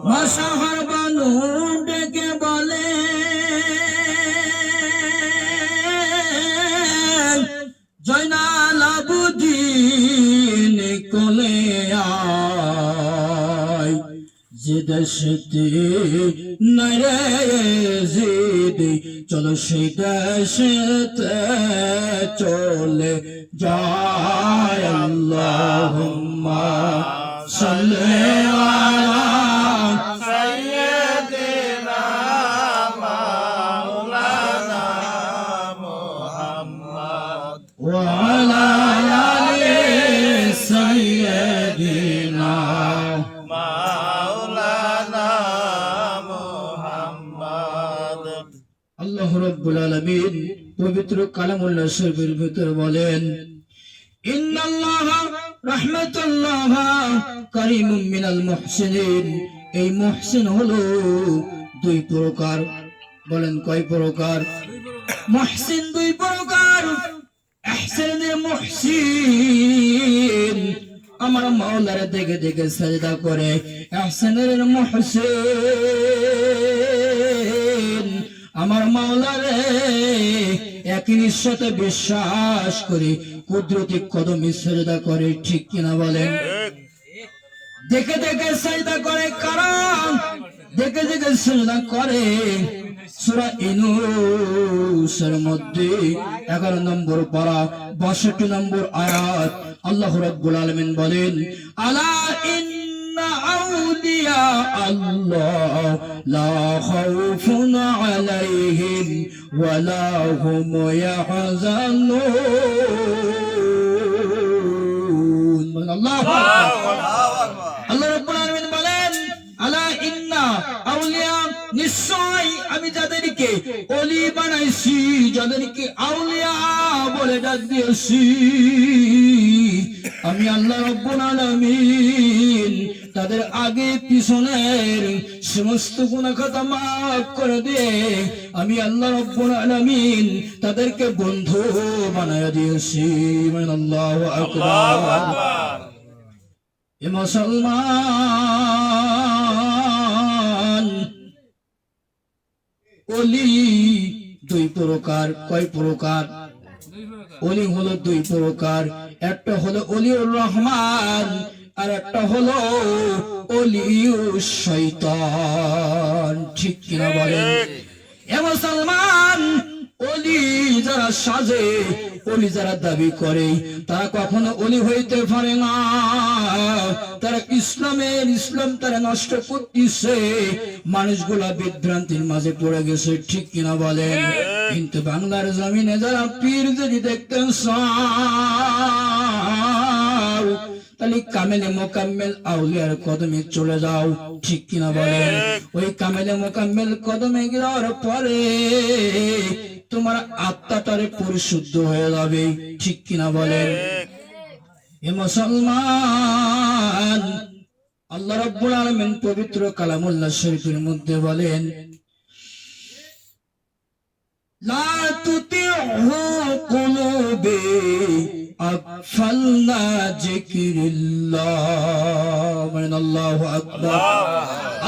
মাশাহার বানু ডেকে বলে জয়নাল আবুদ্দিন কোলে আয় যে দেশে নরে জিদ চলো সেই দেশেতে চলে যায় আল্লাহুম্মা সাল্লি আলা সাইয়্যিদিনা মাওলানা মুহাম্মদ ওয়া আলা আলি সাইয়্যিদিনা মাওলানা মুহাম্মদ। আল্লাহ রাব্বুল আলামিন পবিত্র কালামুল্লাহ শরীফের ভিতরে বলেন ইন্নাল্লাহা রাহমাতুল্লাহ কারীমুম মিনাল মুহসিনিন। এই মুহসিন হলো দুই প্রকার। বলেন কয় প্রকার? মুহসিন দুই প্রকার। ইহসানের মুহসিন আমার মাওলার দেখে দেখে সাজদা করে, ইহসানের মুহসিন আমার মাওলারে একই সাথে বিশ্বাস করে কুদরতি কদমে সাজদা করে। ঠিক কিনা বলেন? দেখে দেখে সাজদা করে কারণ দেখে দেখে সাজদা করে। সূরা ইউনূসের মধ্যে 11 নম্বর পারা 62 নম্বর আয়াত আল্লাহ রাব্বুল আলামিন বলেন আলা ইন্না আউলিয়া আল্লাহ লা খাউফুন আলাইহিম ওয়া লা হুম ইয়াহজানুন। আল্লাহু আকবার। আল্লাহ রাব্বুল আলামিন বলেন আলা ইন্না আউলিয়া, নিশ্চয় আমি যাদেরকে ওলি বানাইছি, যাদেরকে আউলিয়া বলে ডাক দিয়েছি, আমি আল্লাহ রাব্বুল আলামিন তাদের আগে পিছনের সমস্ত গুনাহ খাতা মাফ করে দিয়ে আমি আল্লাহ রাব্বুল আলামিন তাদেরকে বন্ধু বানায়া দিয়েছি। আল্লাহু আকবার। এ মুসলমান, ওলি দুই প্রকার। কয় প্রকার? ওলি হলো দুই প্রকার। একটা হলো ওলিউর রহমান আর একটা হলো ওলিউশ শয়তান। ঠিক কিনা বলেন? এ মুসলমান, ওলি যারা সাজে, ওলি যারা দাবি করে, তারা কখনো ওলি হইতে পারে না। তারা ইসলাম তারা নষ্ট করতেছে, মানুষগুলা বিভ্রান্তির মাঝে পড়ে গেছে। ঠিক কিনা বলেন? কিন্তু বাংলার জমিনে যারা পীর যদি দেখতেন তাহলে কামেলে মোকাম্মেল আউলিয়ার কদমে চলে যাও। ঠিক কিনা বলেন? ওই কামেলে মোকাম্মেল কদমে যাওয়ার পরে তোমার আত্মাটারে পরিশুদ্ধ হয়ে যাবে। ঠিক কিনা বলেন? এ মুসলমান, আল্লাহ রাব্বুল আলামিন পবিত্র কালামুল্লাহ শরীফের মধ্যে বলেন লা তুতিহু কুলুবি আগফালনা যিকরিল্লাহ। আল্লাহু আকবার।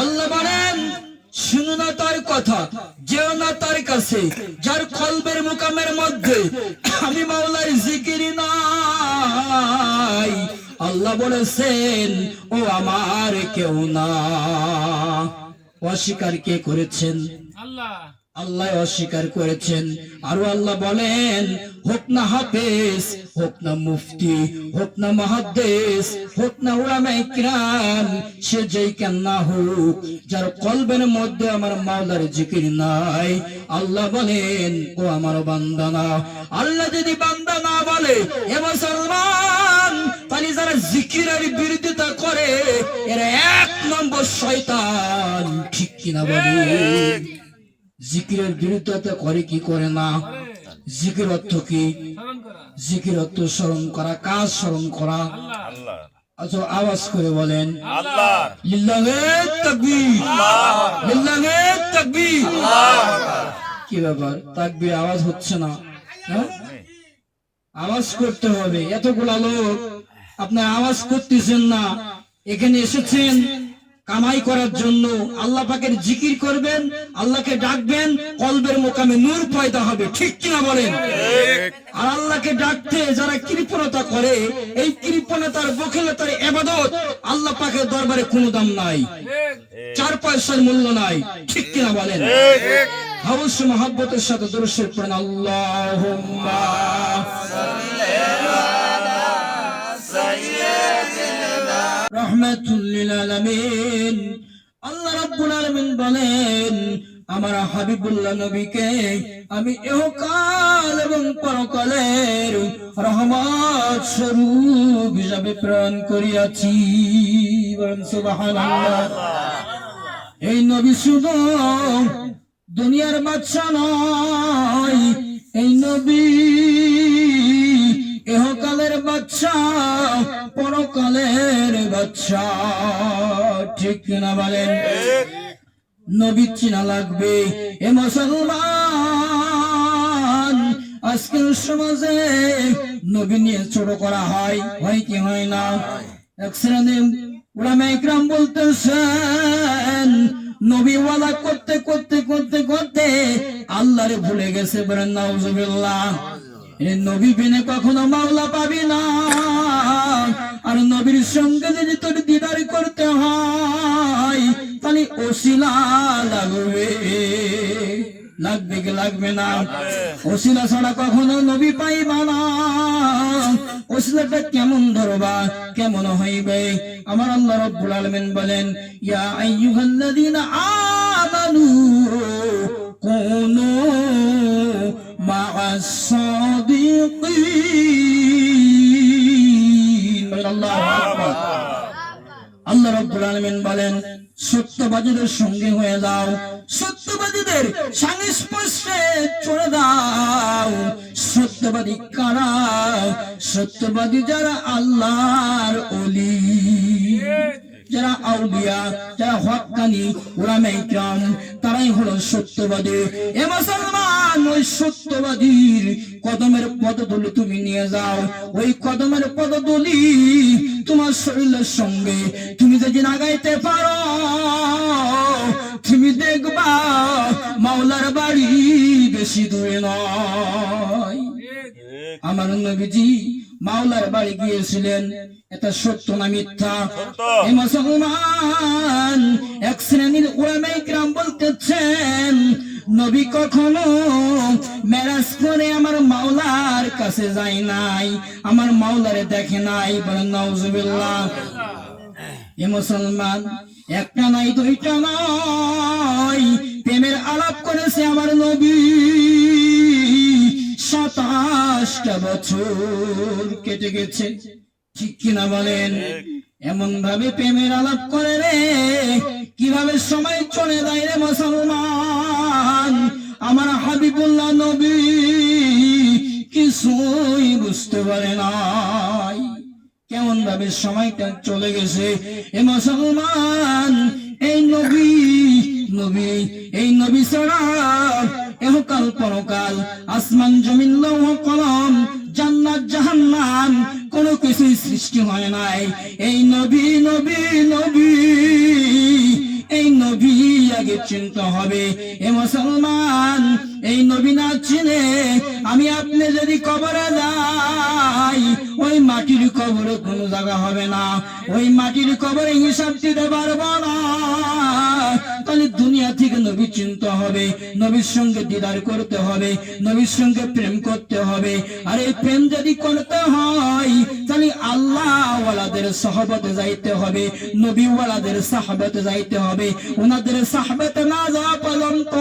আল্লাহ বলেন শুনো না তার কথা, যেও না তার কাছে যার কলবের মুকামের মধ্যে আমি মাওলার জিকির নাই। আল্লাহ বলেছেন ও আমার কেউ না। অস্বীকার কে করেছেন? আল্লাহ। আল্লাহ অস্বীকার করেছেন। আর আল্লাহ বলেন হোক না হাফেজ, হোক না মুফতি, হোক না মুহাদ্দিস, হোক না উলামায়ে কিরাম, সে যেই কেন না হোক, যার কলবের মধ্যে আমার মাওলার জিকির নাই, আল্লাহ বলেন ও আমার বান্দা না। আল্লাহ যদি বান্দা না বলে এ মুসলমান, তাহলে যারা জিকিরের বিরোধিতা করে এরা 1 নম্বর শয়তান। ঠিক কিনা বলেন? জিকিরের বিরুদ্ধতা করে কি করে না? জিকির অর্থ কি? জিকির অর্থ স্মরণ করা, কাজ স্মরণ করা। আচ্ছা আওয়াজ করে বলেন আল্লাহ। লিল্লাহি তাকবীর, লিল্লাহি তাকবীর। কি ব্যাপার? তাকবীর আওয়াজ হচ্ছে না? আওয়াজ করতে হবে। এতগুলা লোক আপনার আওয়াজ করতেছেন না। এখানে এসেছেন কামাই করার জন্য আল্লাহ পাকের জিকির করবেন, আল্লাহকে ডাকবেন, কলবের মোকামে নূর পয়দা হবে, ঠিক কিনা বলেন? আর আল্লাহকে ডাকতে যারা কৃপণতা করে, এই কৃপণতার বখিলতার ইবাদত আল্লাহ পাকের দরবারে কোনো দাম নাই, 4 পয়সার মূল্য নাই, ঠিক কিনা বলেন? অবশ্যই মহব্বতের সাথে দরুদ শরীফ পড়েন। আল্লাহুম্মা রাহমাতুল লিল আলামিন। আল্লাহ রাব্বুল আলামিন বলেন, আমার হাবিবুল্লাহ নবীকে আমি ইহকাল এবং পরকালের রহমত স্বরূপ হিসাবে প্রেরণ করিয়াছি। বলেন সুবহানাল্লাহ। এই নবী শুধু দুনিয়ার বাদশা নয়, এই নবী ইহকালের বাদশা, পরকালের বাদশা, ঠিক না বলেন? নবী চিনা লাগবে। এ মুসলমান, আজকের সমাজে নবী নিয়ে ছোট করা হয় কি হয় না? এক শ্রেণীর উলামায়ে ইকরাম বলতেছেন, নবীওয়ালা করতে করতে করতে করতে আল্লাহরে ভুলে গেছে। বলেন নাউজুবিল্লাহ। নবী বিনে কখনো মাওলা পাবি না। আর নবীর সঙ্গে যদি তোর দিদার করতে হয়, তাহলে ওসিলা লাগবে। লাগবে কি লাগবে না? ওসিলা ছাড়া কখনো নবী পাইবা না। ওসিলাটা কেমন ধরবা, কেমন হইবে? আমার আল্লাহ রাব্বুল আলামিন বলেন, ইয়া আইয়ুহাল্লাযীনা আমানু কুনু মা'আস সাদিকিন। আল্লাহু আকবার। আল্লাহ রাব্বুল আলামিন বলেন, সত্যবাদীদের সঙ্গে হয়ে যাও, সত্যবাদীদের সংস্পর্শে চলে যাও। সত্যবাদী কারা? সত্যবাদী যারা আল্লাহর ওলি, যারা আউলিয়া, যারা হক্কানি উলামায়ে ইকরাম, তারাই হলো সত্যবাদী। এ মুসলমান, ওই সত্যবাদীর কদমের পদধূলি তুমি নিয়ে যাও। ওই কদমের পদধূলি তোমার শরীরের সঙ্গে তুমি যদি লাগাইতে পারো, তুমি দেখবা মাওলার বাড়ি বেশি দূরে নয়। আমার নবীজি মাওলার বাড়ি গিয়েছিলেন, এটা সত্য না মিথ্যা? এই মুসলমান, এক শ্রেণীর উলামায়ে ইকরাম বলতেছেন, নবী কখনো মেরাজ করে আমার মাওলার কাছে যায় নাই, আমার মাওলারে দেখে নাই। বলেন নাউজুবিল্লাহ। এ মুসলমান, একটা নাই দুইটা নয়, প্রেমের আলাপ করেছে আমার নবী 27টা বছর কেটে গেছে, ঠিক কিনা বলেন? এমন ভাবে প্রেমের আলাপ করে রে, কিভাবে সময় চলে যায় রে মুসলমান। আমার হাবিবুল্লাহ নবী কিছুই বুঝতে পারে নাই, কেমন ভাবে সময়টা চলে গেছে। এ মুসলমান, এই নবী এই নবী ছাড়া ইহকাল পরকাল, আসমান জমিন লৌহ কলম, জান্নাত জাহান্নাম কোনো কিছুই সৃষ্টি হয় নাই। এই নবী এই নবী আগে চিনতে হবে। এ মুসলমান, এই নবী না চিনে আমি আপনি যদি কবরে যাই, ওই মাটির কবরে কোনো জায়গা হবে না, ওই মাটির কবরে হিসাব দিতে পারবো না। তাহলে দুনিয়া থেকে নবী চিনতে হবে, নবীর সঙ্গে দিদার করতে হবে, নবীর সঙ্গে প্রেম করতে হবে। আর এই প্রেম যদি করতে হয়, তাহলে আল্লাহ ওয়ালাদের সাহাবতে যাইতে হবে, নবী ওয়ালাদের সাহাবতে যাইতে হবে। ওনাদের সাহাবতে না যাওয়া পর্যন্ত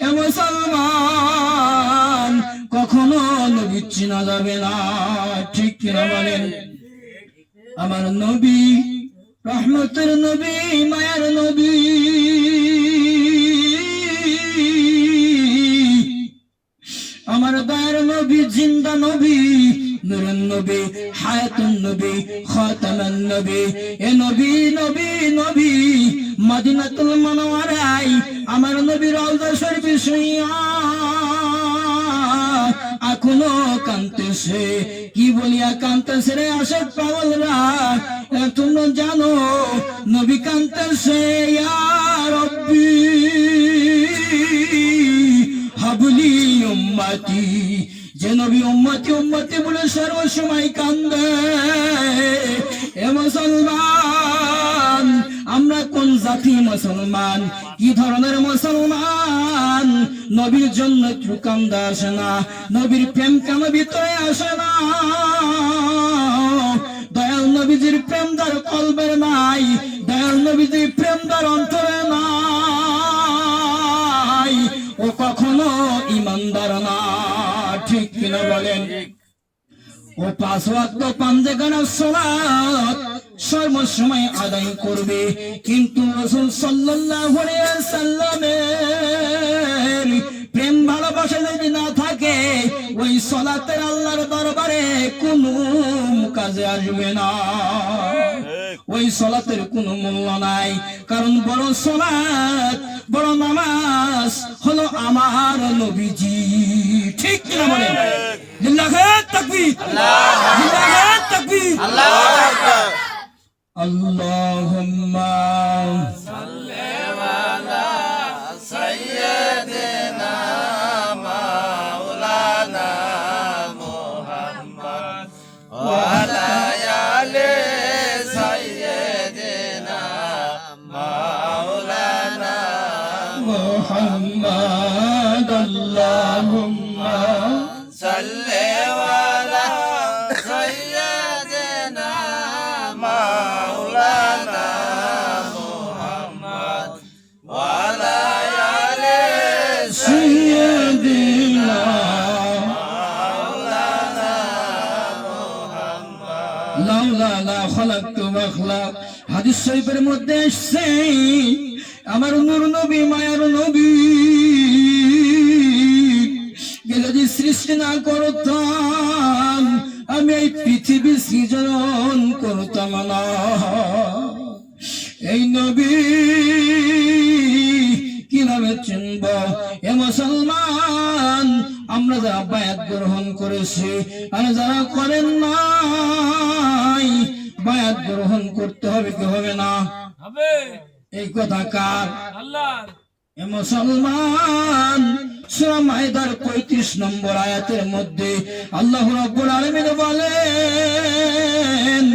এ মুসলমান কখনো নবী চিনা যাবে না, ঠিক কিনা বলেন? আমার নবী রহমতের নবী, মায়ার নবী, আমার দয়ার নবী, জিন্দা নবী, নূরুন নবী, হায়াতুন নবী, খাতামান নবী। এ নবী মদিনাতুল মুনাওয়ারায় আমার নবী রওজা শরীফে শুইয়া এখনো কাঁদতেছে। কি বলিয়া কাঁদতেছে রে আশেক পাগলরা? তোমরা জানো নবী কাঁদতেছে, ইয়া রব্বি হাবলি উম্মতি। যে নবী উম্মতি উম্মতি বলে সর্বসময় কান্দে। এ মুসলমান, আমরা কোন জাতি মুসলমান, কি ধরনের মুসলমান? নবীর জন্য একটু কান্দা আসে না, নবীর প্রেম কেন ভিতরে আসে না? দয়াল নবীজির প্রেম তার কলবের নাই, দয়াল নবীজির প্রেম তার অন্তরে নাই, ও কখনো ইমানদার না। ঠিক কিনা বলেন? ও 5 ওয়াক্ত পাঞ্জেগানা সালাত সর্বসময় আদায় করবে, কিন্তু রাসূল সাল্লাল্লাহু আলাইহি ওয়াসাল্লামের প্রেম ভালোবাসা যদি না থাকে, ওই সালাতের আল্লাহর দরবারে কোনো কাজে আসবে না, ওই সালাতের কোনো মূল্য নাই। কারণ বড় সালাত, বড় নামাজ হলো আমার নবীজি। ঠিক কিনা বলেন? লিল্লাহি তাকবীর, লিল্লাহি তাকবীর, আল্লাহু আকবার। আল্লাহুম্মা সাল্লি আলা সাইয়্যিদিনা মাওলানা মুহাম্মদ ওয়া আলা আলি সাইয়্যিদিনা মাওলানা মুহাম্মদ। আল্লাহুম্মা সাল্লি আলা সাইয়্যিদিনা মাওলানা মুহাম্মদ ওয়া আলা আলি সাইয়্যিদিনা মাওলানা মুহাম্মদ। লাউলা লা খালাকতু মাখলাক। হাদিস শরীফের মধ্যে এসেছে, আমার নূর নবী, মায়ার নবী কে যদি সৃষ্টি না করতাম, আমি এই পৃথিবী সৃজন করতাম না। এই নবী কিভাবে চিনব? এ মুসলমান, আমরা যারা বায়াত গ্রহণ করেছি আর যারা করেন নাই, বায়াত গ্রহণ করতে হবে কি হবে না? হবে। এই কথা কার? আল্লাহর। এ মুসলমান, সূরা মাইদার 35 নম্বর আয়াতের মধ্যে আল্লাহ রাব্বুল আলামিন বলেন,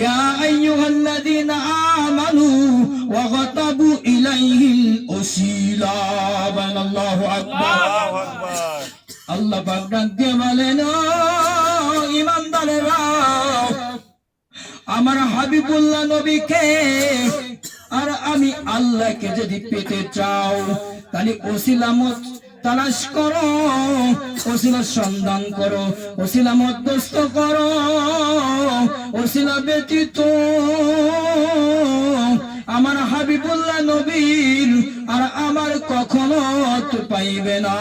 ইয়া আইয়ুহাল্লাযীনা আমানু ওয়াগতাবু ইলাইহিল ওসিলা। আল্লাহু আকবার। আল্লাহু আকবার। আল্লাহ পাক ডাক দিয়ে বলেন, ও ঈমানদারেরা, আমার হাবিবুল্লাহ নবীকে আর আমি আল্লাহকে যদি পেতে চাও, তাহলে ওসিলা তালাশ করো, ওসিলার সন্ধান করো, ওসিলা মধ্যস্থ করো। ওসিলা ব্যতীত আমার হাবিবুল্লাহ নবীর আর আমার কখনো তো পাইবে না।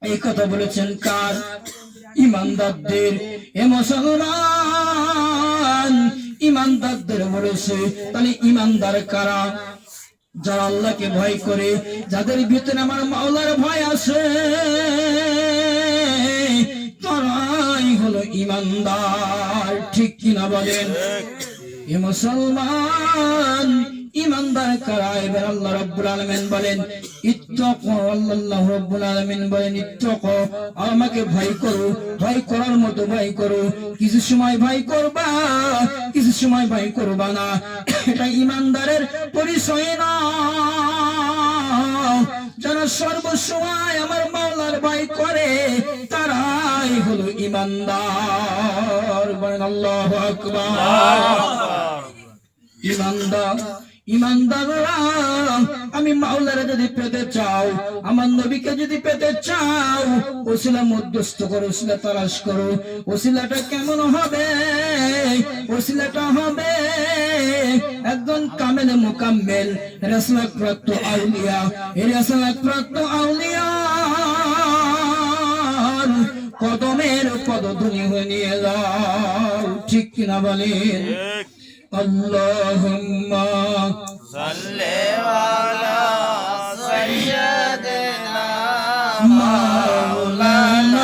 এই কথা বলেছেন কার? ইমানদারদের। এ মুসলমান, ইমানদারদের বলেছে। তাহলে ইমানদার কারা? যারা আল্লাহকে ভয় করে, যাদের ভিতরে আমার মাওলার ভয় আছে, তারাই হলো ইমানদার। ঠিক কিনা বলেন? এ মুসলমান, ইমানদার কারা? এবার আল্লাহ রাব্বুল আলামিন বলেন, ইত্তাকু। আল্লাহ রাব্বুল আলামিন বলেন, ইত্তাকু, আমাকে ভয় করো, ভয় করার মতো ভয় করো। কিছু সময় ভয় করবা, কিছু সময় ভয় করবা না। এটা ইমানদারের পরিচয় না। যারা সর্বসময় আমার মাওলার ভয় করে, তারাই হলো ইমানদার। বলেন আল্লাহু আকবার। ইমানদার, ইমানদাররা, আমি মাওলারে যদি পেতে চাও, আমার নবীকে যদি পেতে চাও, ওসিলা মধ্যস্থ করো, ওসিলা তালাশ করো। ওসিলাটা কেমন হবে? ওসিলাটা হবে একজন কামেল মুকাম্মেল রাসূলত প্রাপ্ত আউলিয়া। এই রাসূলত প্রাপ্ত আউলিয়া কদমের পদধূলি হয়ে নিয়ে যাও। ঠিক কিনা বলেন? আল্লাহুম্মা সাল্লি আলা সাইয়্যিদিনা মাওলানা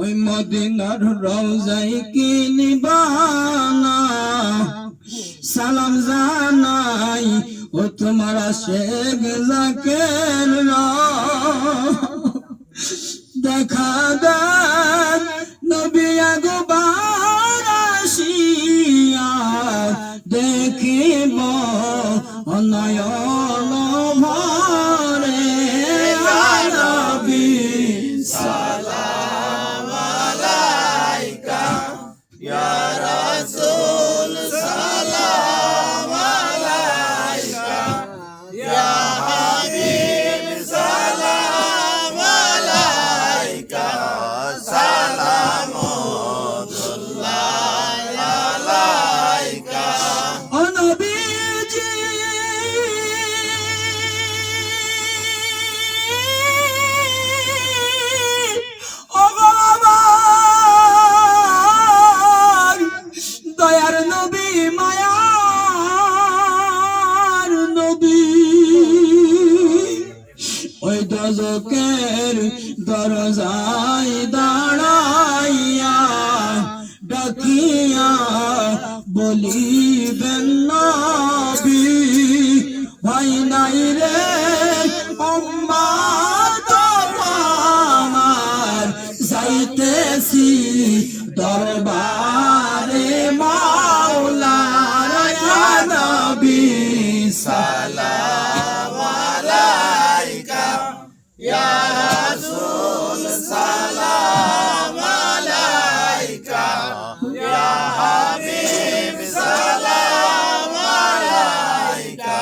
ওই মদিনার রওজায় কি নিবানা সালাম জানাই ও তোমার আশেক জাকের দেখা দেন নবী আকবার আসিয়া দেখিব নয়ন ভরে নবী সালাম আলাইকা ইয়া রাসূল সালাম আলাইকা ইয়া হাবিব সালাম আলাইকা সালামুল্লাহ আলাইকা ও নবীজি ও আমার দয়ার নবী মায়ার নবী ওই দোজখের দরজায় দাঁড়াইয়া ডাকিয়া বলিবেন নবী ভাই নাই রে উম্মত আমার যাইতেছি দরবারে মাওলার ইয়া নবী সালাম আলাইকা ইয়া রাসূল সালাম আলাইকা ইয়া হাবিব সালাম আলাইকা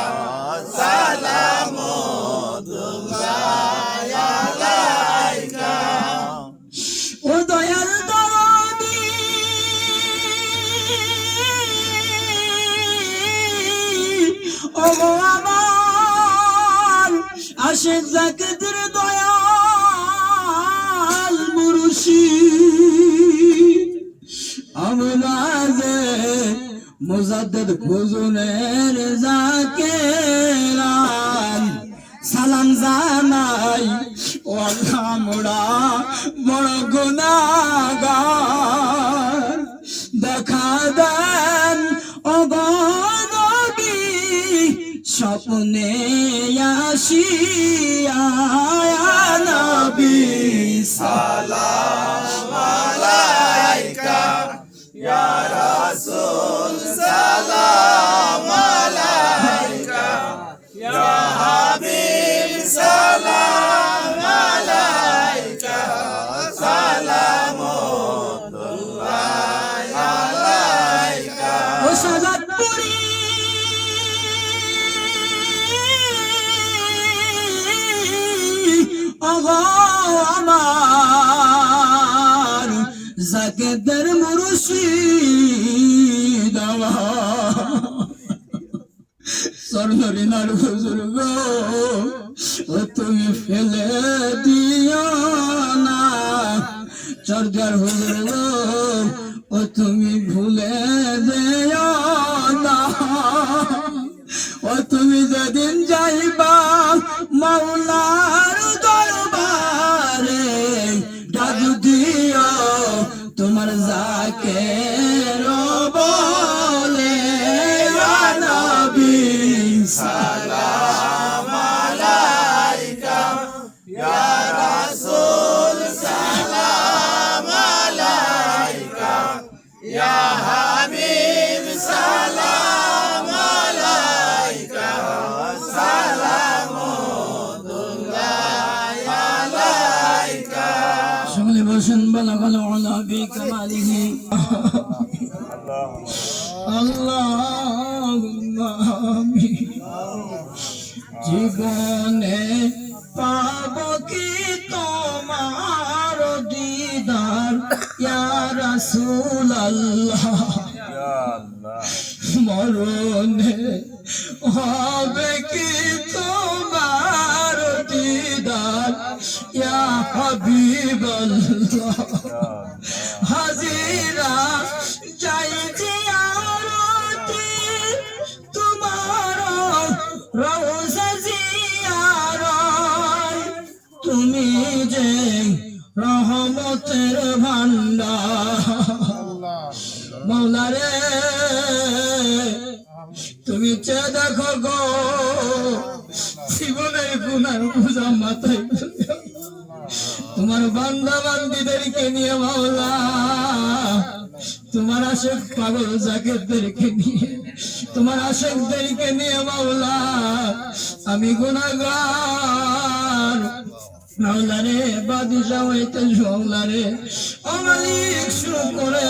সালামুল্লাহ আলাইকা ও দয়াল দরদি ও আমার আশেক জাকের দয়াল মুর্শিদ আমরা যে মুজাদ্দিদ হুজুরের জাকেরান সালাম জানাই ও আল্লাহ মোরা বড় গুনাহগার দেখা দেন ও নবী স্বপ্নে আসিয়া ইয়া নবী সালাম আলাইকা ইয়া রাসূল সালাম আলাইকা ইয়া হাবিব সালাম আলাইকা সালামুল্লাহ আলাইকা ও সাজাদপুরি ওগো আমার জাকেদের মুর্শিদ সরনরিনার হুজুর গো ও তুমি ফেলে দিও না চর্যার হুজুর গো ও তুমি ভুলে যেও না ও তুমি যেদিন যাইবা মাওলার দরবারে ডাক দিও তোমার জাকের বলে ইয়া নবী সালাম আলাইকা ইয়া রাসূল সালাম আলাইকা ইয়া হাবিব সালাম আলাইকা সালামুল্লাহ আলাইকা সকলে বসেন বালাগাল আলা বিকামালিহি আল্লাহুম্মা আমিন জীবনে পাব কি তোমার দিদার ইয়া রাসূলুল্লাহ মরণে হবে কি তোমার দিদার ইয়া হাবিবাল্লাহ হাজিরা যাই জিয়ারতে তোমার রওজা জিয়ারত তুমি যে রহমত রহমতের ভান্ডার। মাওলা রে তুমি চেয়ে দেখো গো, জীবনের গুনার বোঝা মাথায় তুলে তোমার বান্দা বান্দীদেরকে নিয়ে মাওলা, তোমার আশেক পাগল জাকেরদেরকে নিয়ে, তোমার আশেকদেরকে নিয়ে মাওলা আমি গুনাহগার। মাওলা রে বাদিশা হইতে মাওলা রে ও মালিক শুরু করে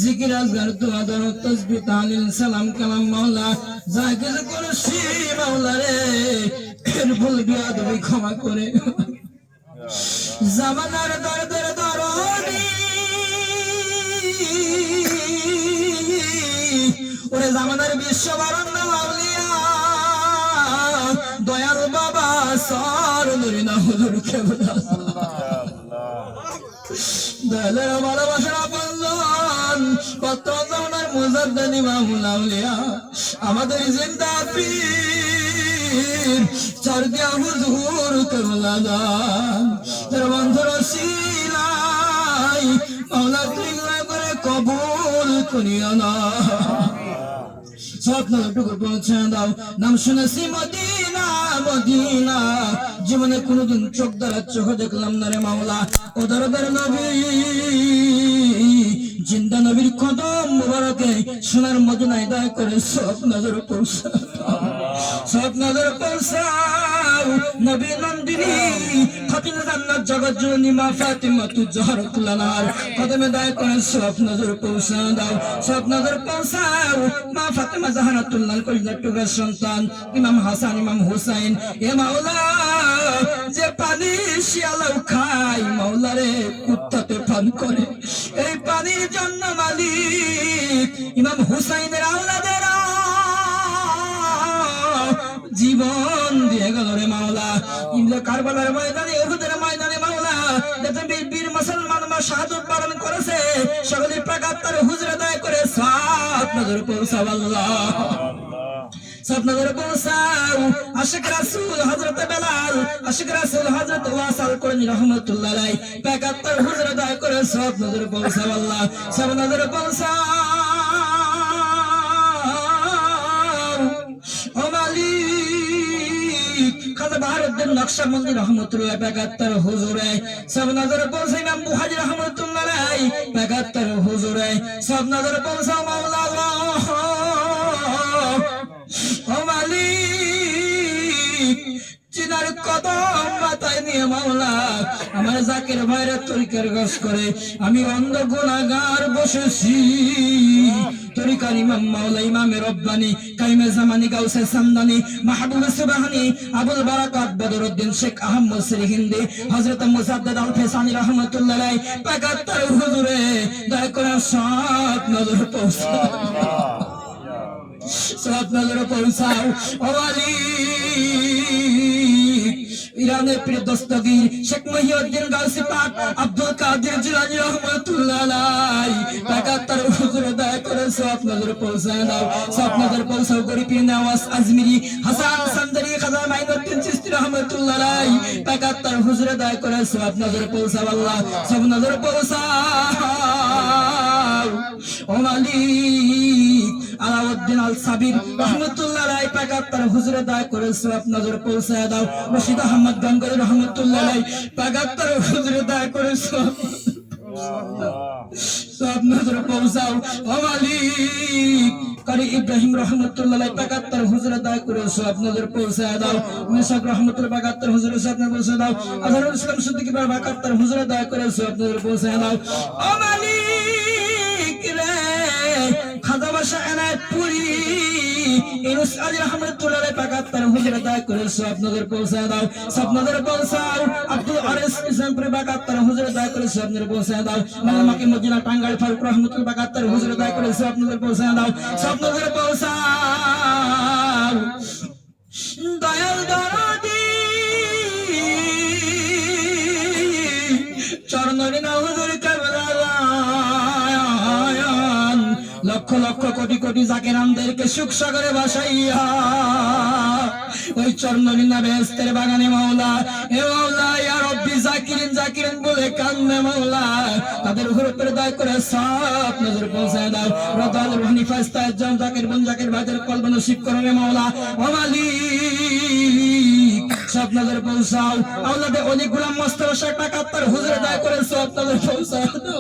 জিকির আজগার দোয়া দরুদ তাসবিহ তাহলিল সালাম কালাম মাওলা যা কিছু করেছি মাওলা রে এর ভুল বিয়াদবি ক্ষমা করে। জামানার দরদের দরদি ওরে জামানার বিশ্ববরণ্য আউলিয়া দয়াল বাবা সর নুরিনা হুজুর কেবলা দয়ালের ভালোবাসার আপনজন কত জামানার মুজাদ্দিদ ইমামুল আউলিয়া আমাদের জিন্দা পীর চরদিয়া হুজুর কেবলা জান তোর বন্ধুর শিলাই মাওলা তুই করে কবুল করিয়া না। স্বপ্নটুকু পৌঁছে দাও, নাম শুনেছি মদিনা মদিনা, জীবনে কোনোদিন চোখ দ্বারা চোখ দেখলাম না রে মাওলা। ও দরবার নবী জিন্দা নবীর কদম মুবারকে সোনার মদিনায় দয়া করে সব নজর পৌঁছাও, সব নজর পৌঁছাও। নবী নন্দিনী খাতিমে জান্নাত জগৎ জননী মা ফাতিমাতু জহরাতুল আনহার কদমে দয়া করে সব নজর পৌঁছা দাও, সব নজর পৌঁছাও। মা ফাতিমা জাহরাতুল্লাহর কলিজার টুকরা সন্তান ইমাম হাসান ইমাম হুসাইন এ মাওলা যে পানি শিয়ালাও খায় মাওলা রে কুত্তাতে পান করে, এই পানির জন্য মালিক ইমাম হুসাইনের আওলাদেরা জীবন দিয়ে গেল রে মাওলা। ইমলা কারবালার ময়দানে উহুদের ময়দানে মাওলা যাতে বীর মুসলমান মা শাহাদাত বরণ করেছে সকলের প্রাকাত্তার হুজুর আদায় করে সাত নজর পৌঁছাও আল্লাহ, সব নজর পৌঁছাও। আশিক রাসূল হযরত বেলাল, আশিক রাসূল হযরত ওয়াসাল করিম রাহমাতুল্লাহ আলাইহি প্রাকাত্তার হুজুর আদায় করে সব নজর পৌঁছাও আল্লাহ, সব নজর পৌঁছাও। ও মালিক খাজা বাহারউদ্দিন নকশবন্দি রাহমাতুল্লাহ প্রাকাত্তার হুজুরে সব নজর পৌঁছাই, ইমাম বুখারী রাহমাতুল্লাহ আলাইহি প্রাকাত্তার হুজুরে সব নজর পৌঁছাও মাওলা। ও মালিক চিনার কদম মাথায় নিয়ে মাওলা আমার জাকির ভাইরা তরিকার গাছ করে আমি অন্ধ গুনাহগার বসেছি, তরিকার ইমাম মাওলা ইমামে রব্বানি কাইমে জামানি গাউসে সামদানি মাহবুব সুবহানি আবুল বারাকাত বদরউদ্দিন শেখ আহমদ সিরহিন্দি হযরত মুজাদ্দিদ আল ফিসানি রাহমাতুল্লাহ আলাইহি প্রাকাত্তার হুজুরে দয়া করে সব নজর পৌঁছাও, সব নজর পৌঁছাও। ও মালিক ইরানের প্রিয় দস্তগীর শেখ মহিউদ্দিন গাউসি পাক আব্দুল কাদের জিলানী রাহমাতুল্লাহ আলাইহি প্রাকাত্তার হুজুরে দয়া করে সব নজর পৌঁছায় দাও, সব নজর পৌঁছাও। গরিব পীর নওয়াজ আজমিরি হাসান সান্দরি খাজা মাইনুদ্দিন চিশতি রাহমাতুল্লাহ আলাইহি প্রাকাত্তার হুজুরে দয়া করে সব নজর পৌঁছাও আল্লাহ, সব নজর পৌঁছাও। ও মালিক আলাউদ্দিন আল সাবির রাহমাতুল্লাহ আলাইহি প্রাকাত্তার হুজুরে দয়া করে সব নজর পৌঁছায় দাও। রশিদ আহমদ গঙ্গোই রাহমাতুল্লাহ আলাইহি প্রাকাত্তার হুজুরে দয়া করে সব নজর পৌঁছাও। ও মালিক কারি ইব্রাহিম রাহমাতুল্লাহ আলাইহি প্রাকাত্তার হুজুরে দয়া করে সব নজর পৌঁছায় দাও। মিশক রাহমাতুল্লাহ প্রাকাত্তার হুজুরে সব নজর পৌঁছায় দাও। আজহারুল ইসলাম সিদ্দিকী প্রাকাত্তার হুজুরে দয়া করে সব নজর পৌঁছায় দাও। ও মালিক রে খাজা বাশা এনায়েতপুরী ইউনুস আলী রাহমাতুল্লাহ আলাইহি প্রাকাত্তার হুজুরে দয়া করে সব নজর পৌঁছায় দাও, সব নজর পৌঁছাও। আব্দুল আরিস ইসলামপুরে প্রাকাত্তার হুজুরে দয়া করে সব নজর পৌঁছায় দাও। মালামাকি মদিনা টাঙ্গাইল ফারুক রাহমাতুল্লাহ প্রাকাত্তার হুজুরে দয়া করে সব নজর পৌঁছায় দাও, সব নজর পৌঁছাও। দয়াল দরদি চরণে না হুজুর কেবলা লক্ষ লক্ষ কোটি কোটি জাকিরানদেরকে সুখ সাগরে ভাসাইয়া ওই চরমদিনা বেহেশতের বাগানে মাওলা, এ মাওলা ইয়া রব্বি জাকিরিন জাকিরিন বলে কান্দে মাওলা, তাদের উপরে দয়া করে সব নজর পৌঁছায় দাও। রাদাল রুহানি ফাস্তায় জান জাকির বন জাকির ভাইদের কলব নসিব করো রে মাওলা। ও মালিক সব নজর পৌঁছাও। আওলাদে অনেক গোলাম মোস্তফা শেখ টাকাত্তর হুজুরে দয়া করে সব নজর পৌঁছাও,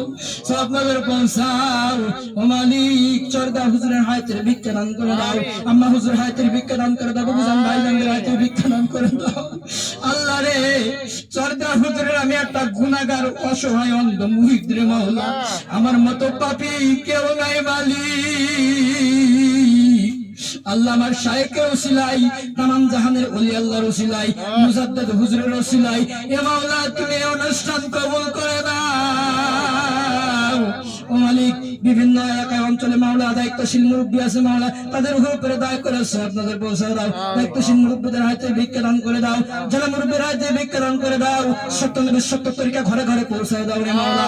সব নজর পৌঁছাও। ও মালিক চরদা হুজুরের হায়াতের ভিক্ষা দান করে দাও, আম্মা হুজুর হায়াতের ভিক্ষা দান করে দাও, বুঝান ভাইজানদের হায়াতের ভিক্ষা দান করে দাও। আল্লাহ রে চরদা হুজুরের আমি একটা গুনাহগার অসহায় অন্ধ মুহিত রে মাওলা, আমার মতো পাপী কেউ নাই মালিক। আল্লাহ আমার শায়েখের ওসিলাই, তামাম জাহানের ওলি আল্লাহর ওসিলাই, মুজাদ্দিদ হুজুরের ওসিলাই, এ মাওলা তুমি এই অনুষ্ঠান কবুল করে দাও। ও মালিক বিভিন্ন এলাকায় অঞ্চলে মাওলা দায়িত্বশীল মুরব্বী আছে মাওলা, তাদের উপরে দয়া করে সব নজর পৌঁছে দাও। দায়িত্বশীল মুরব্বীদের হাতে ভিক্ষা দান করে দাও, যারা মুরব্বীর হাতে ভিক্ষা দান করে দাও, সত্য নবীর সত্য তরিকা ঘরে ঘরে পৌঁছে দাও রে মাওলা।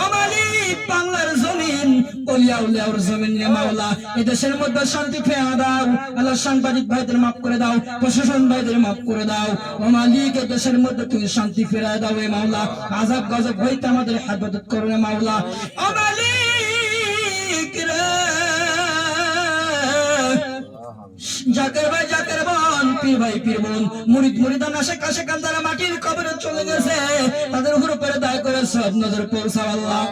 ও মালিক বাংলার জমিন ওলিয়া উলিয়ার জমিন রে মাওলা, এই দেশের মধ্যে শান্তি ফেরা দাও। আল্লাহ সাংবাদিক ভাইদের মাফ করে দাও, প্রশাসন ভাইদের মাফ করে দাও। ও মালিক এই দেশের মধ্যে তুমি শান্তি ফেরা দাও রে মাওলা, আযাব গজব হইতে আমাদের হেফাজত করো রে মাওলা। ও মালিক রে জাকের ভাই জাকের বোন, পীর ভাই পীর বোন, মুরিদ মুরিদান আশেক আশেকান যারা মাটির কবরে চলে গেছে, তাদের উপরে দয়া করে সব নজর পৌঁছাও আল্লাহ।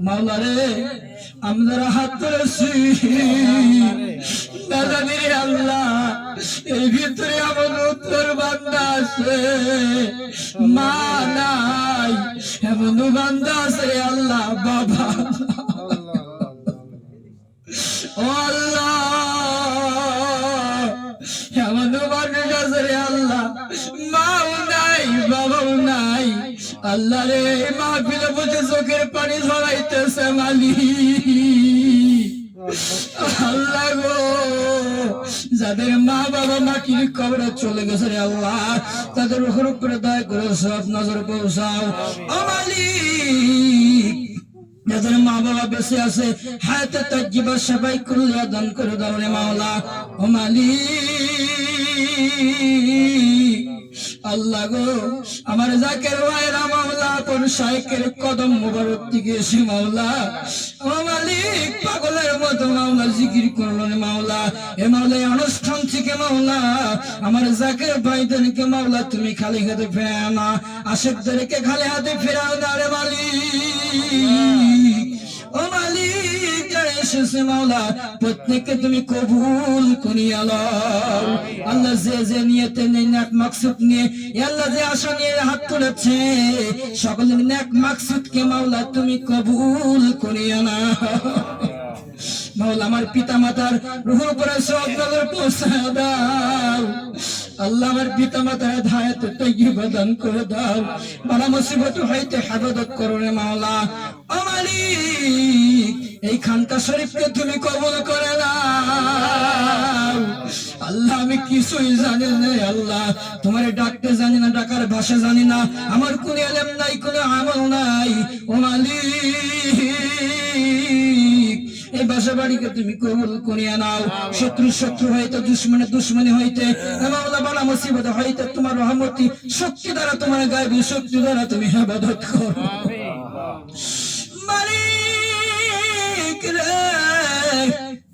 মাওলা রে আমরা হাত তুলেছি না জানি রে আল্লাহ, এই ভিতরে এমন উত্তর বান্দা আছে মা নাই, এমন বান্দা আছে আল্লাহ বাবা। ও আল্লাহ এমন মানুষ আছে রে আল্লাহ মাও নাই বাবাও নাই। আল্লাহ রে মাহফিলে বসে চোখের পানি ঝরাইতেছে মালিক। আল্লাহ গো যাদের মা বাবা মাটির কবরে চলে গেছে রে আল্লাহ, তাদের উপরে দয়া করে সব নজর পৌঁছাও। ও মালিক যাদের মা বাবা বেঁচে আছে হায়াতে তাজ্জিবা সবাই কুল্লিয়া দান করে দাও রে মাওলা। ও মালিক আল্লাহ গো আমার জাকের ভাইরা মাওলা তোর শায়েখের কদম মুবারক দিকে এসে মাওলা, ও মালিক পাগলের মতো মাওলা জিকির করলো রে মাওলা। এ মাওলা এই অনুষ্ঠান থেকে মাওলা আমার জাকের ভাইদেরকে মাওলা তুমি খালি হাতে ফেরাও না, আশেকদেরকে খালি হাতে ফেরাও না রে মালিক। ও মালিক যারা এসেছে মাওলা প্রত্যেককে তুমি কবুল করিয়া লও। আল্লাহ যে যে নিয়তে নেক মাকসুদ নিয়ে আল্লাহ যে আশা নিয়ে হাত তুলেছে সকলের নেক মাকসুদকে মাওলা তুমি কবুল করিয়া নাও। মাওলা আমার পিতা মাতার রূহের উপরে সব নজর পৌঁছায় দাও। আল্লাহ আমার পিতা মাতার হায়াতে তাইয়্যিবা দান করে দাও, বালা মুসিবত হইতে হেফাজত করো রে মাওলা। ও মালিক এই খানকা শরীফকে তুমি কবুল করে নাও। আল্লাহ আমি কিছুই জানি না আল্লাহ, তোমার ডাকতে জানি না, ডাকার ভাষা জানি না, আমার কোন ইলম নাই কোন আমল নাই। ও মালিক এই বাসা বাড়িকে তুমি কবুল করিয়া নাও, শত্রু হইতে দুশ্মনী হইতে মাওলা বালা মুসিবত হইতে তোমার রহমতি শক্তি দ্বারা তোমার গায়েবী শক্তি দ্বারা তুমি হেফাজত করো মালিক রে।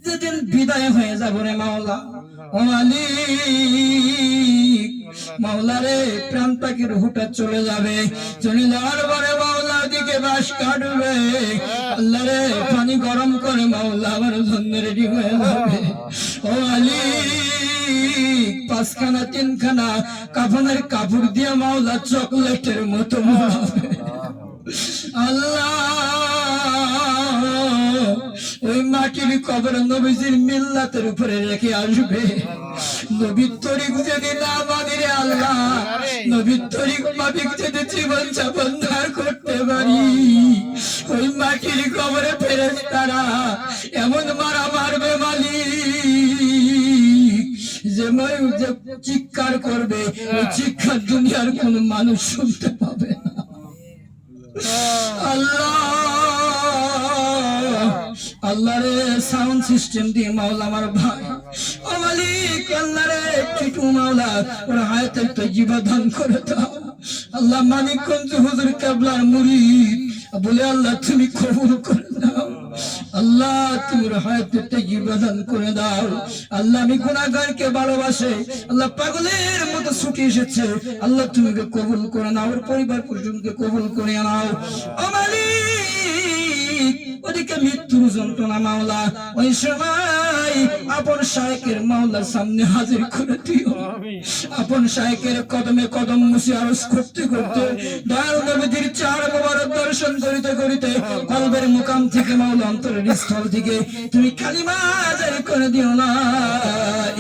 যেদিন বিদায় হয়ে যাবো রে মাওলা, ও মালিক মাওলা রে প্রাণ পাখির হুটা চলে যাবে, চলে যাওয়ার পরে মাওলা দিকে বাস কাটবে। আল্লাহ রে পানি গরম করে মাওলা আমার জন্য রেডি হয়ে যাবে। ও মালিক পাঁচখানা তিনখানা কাফনের কাপড় দিয়ে মাওলা চকলেটের মতো মোড়াবে। আল্লাহ ওই মাটির কবর নবীজির মিল্লাতের উপরে রেখে আসবে। নবীর তরিক যদি না মানি রে আল্লাহ, নবীর তরিক মাফিক যদি জীবন যাপন না করতে পারি, ওই মাটির কবরে ফেরেশতারা এমন মারা মারবে মালিক যে চিৎকার করবে, ওই চিৎকার দুনিয়ার কোন মানুষ শুনতে পাবে না। আল্লাহ রে সাউন্ড সিস্টেম দিয়ে মাওলা আমার ভাই মালিক আল্লাহ রে টিটু মাওলা ওর হায়াতে তৈয়বা দান করে দাও আল্লাহ মানিকগঞ্জ হুজুর কেবলার মুরিদ বলে আল্লাহ তুমি কবুল করে দাও আল্লাহ তুমি ওর হায়াতে তৈয়বা দান করে দাও আল্লাহ আমি গুনাহগারকে ভালোবাসে আল্লাহ পাগলের মতো ছুটে এসেছে আল্লাহ তুমি ওকে কবুল করে নাও ওর পরিবার পরিজনকে কবুল করে নাও ও মালিক ওদিকে মৃত্যুর যন্ত্রণা মাওলা ওই সময় আপন শায়েকের মাওলার সামনে হাজির করে দিও আপন শায়েকের কদমে কদম মুছে আরজ করতে করতে দয়াল নবীর চার মোবারক দর্শন করিতে করিতে কলবের মুকাম থেকে মাওলা অন্তরের স্থল থেকে তুমি কালিমা জারি করে দিও লা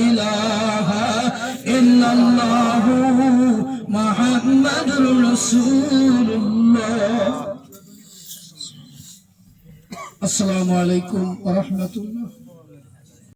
ইলাহা ইল্লাল্লাহু মুহাম্মাদুর রাসূলুল্লাহ আসসালামু আলাইকুম ওয়া রাহমাতুল্লাহ